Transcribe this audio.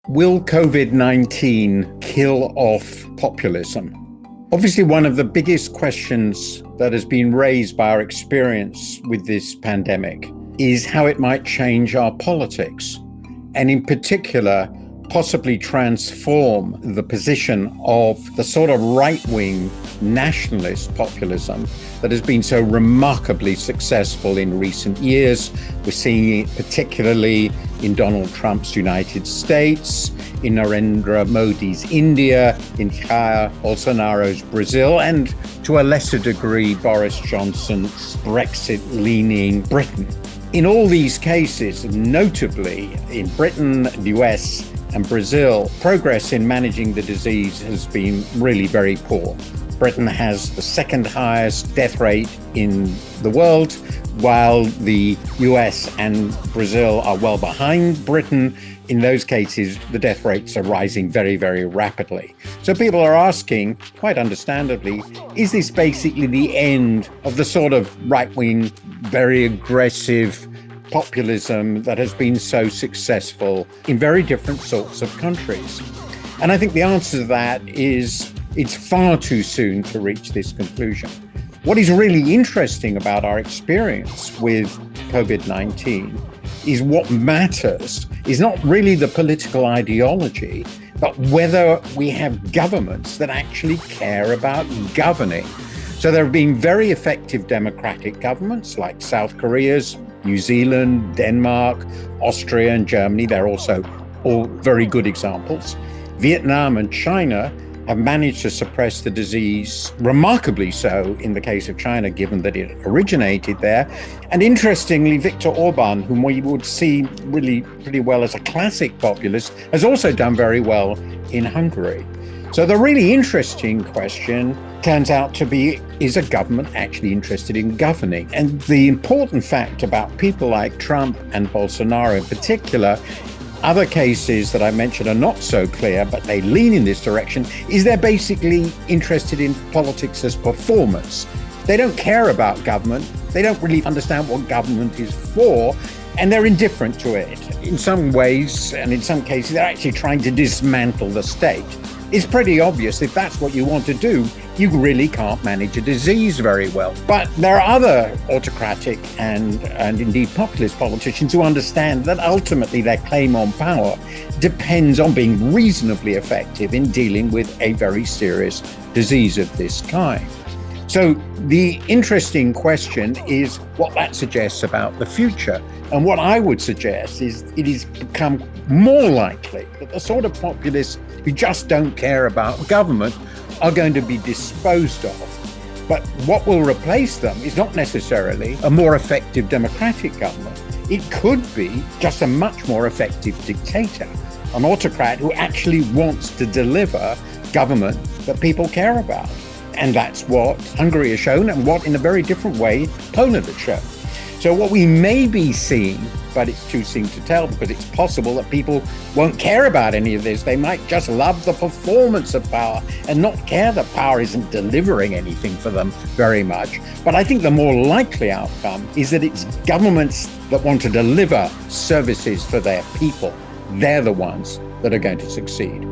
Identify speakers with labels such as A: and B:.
A: Will COVID-19 kill off populism? Obviously, one of the biggest questions that has been raised by our experience with this pandemic is how it might change our politics, and in particular, possibly transform the position of the sort of right-wing nationalist populism that has been so remarkably successful in recent years. We're seeing it particularly in Donald Trump's United States, in Narendra Modi's India, in Jair Bolsonaro's Brazil, and to a lesser degree, Boris Johnson's Brexit-leaning Britain. In all these cases, notably in Britain, the US, and Brazil, progress in managing the disease has been really very poor. Britain has the second highest death rate in the world, while the US and Brazil are well behind Britain. In those cases, the death rates are rising very, very rapidly. So people are asking, quite understandably, is this basically the end of the sort of right-wing, very aggressive populism that has been so successful in very different sorts of countries? And I think the answer to that is it's far too soon to reach this conclusion. What is really interesting about our experience with COVID-19 is what matters is not really the political ideology, but whether we have governments that actually care about governing. So there have been very effective democratic governments like South Korea's, New Zealand, Denmark, Austria, and Germany. They're also all very good examples. Vietnam and China have managed to suppress the disease, remarkably so in the case of China, given that it originated there. And interestingly, Viktor Orban, whom we would see really pretty well as a classic populist, has also done very well in Hungary. So the really interesting question turns out to be, is a government actually interested in governing? And the important fact about people like Trump and Bolsonaro in particular, other cases that I mentioned are not so clear, but they lean in this direction, is they're basically interested in politics as performance. They don't care about government. They don't really understand what government is for, and they're indifferent to it. In some ways, and in some cases, they're actually trying to dismantle the state. It's pretty obvious if that's what you want to do, you really can't manage a disease very well. But there are other autocratic and indeed populist politicians who understand that ultimately their claim on power depends on being reasonably effective in dealing with a very serious disease of this kind. So the interesting question is what that suggests about the future. And what I would suggest is it has become more likely that the sort of populists who just don't care about government are going to be disposed of. But what will replace them is not necessarily a more effective democratic government. It could be just a much more effective dictator, an autocrat who actually wants to deliver government that people care about. And that's what Hungary has shown, and what in a very different way Poland has shown. So what we may be seeing, but it's too soon to tell, because it's possible that people won't care about any of this. They might just love the performance of power and not care that power isn't delivering anything for them very much. But I think the more likely outcome is that it's governments that want to deliver services for their people. They're the ones that are going to succeed.